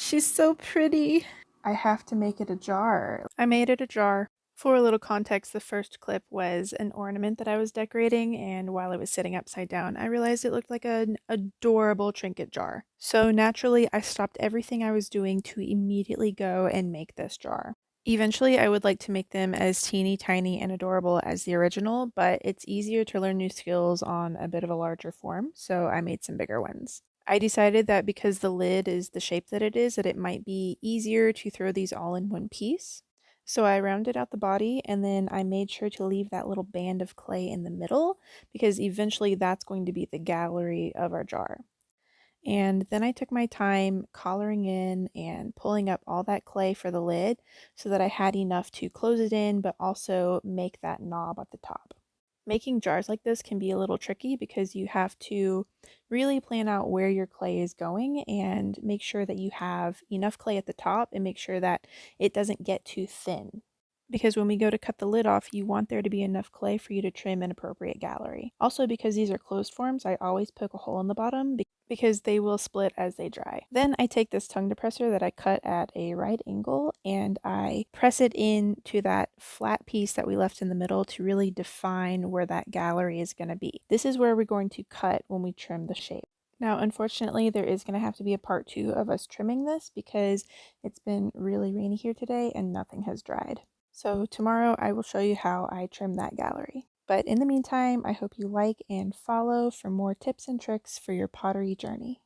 She's so pretty. I have to make it a jar. I made it a jar. For a little context, the first clip was an ornament that I was decorating, and while I was sitting upside down, I realized it looked like an adorable trinket jar. So naturally, I stopped everything I was doing to immediately go and make this jar. Eventually, I would like to make them as teeny tiny and adorable as the original, but it's easier to learn new skills on a bit of a larger form, so I made some bigger ones. I decided that because the lid is the shape that it might be easier to throw these all in one piece. So I rounded out the body and then I made sure to leave that little band of clay in the middle because eventually that's going to be the gallery of our jar. And then I took my time collaring in and pulling up all that clay for the lid so that I had enough to close it in but also make that knob at the top. Making jars like this can be a little tricky because you have to really plan out where your clay is going and make sure that you have enough clay at the top and make sure that it doesn't get too thin. Because when we go to cut the lid off, you want there to be enough clay for you to trim an appropriate gallery. Also, because these are closed forms, I always poke a hole in the bottom because they will split as they dry. Then I take this tongue depressor that I cut at a right angle and I press it into that flat piece that we left in the middle to really define where that gallery is going to be. This is where we're going to cut when we trim the shape. Now, unfortunately, there is going to have to be a part 2 of us trimming this because it's been really rainy here today and nothing has dried. So tomorrow I will show you how I trim that gallery. But in the meantime, I hope you like and follow for more tips and tricks for your pottery journey.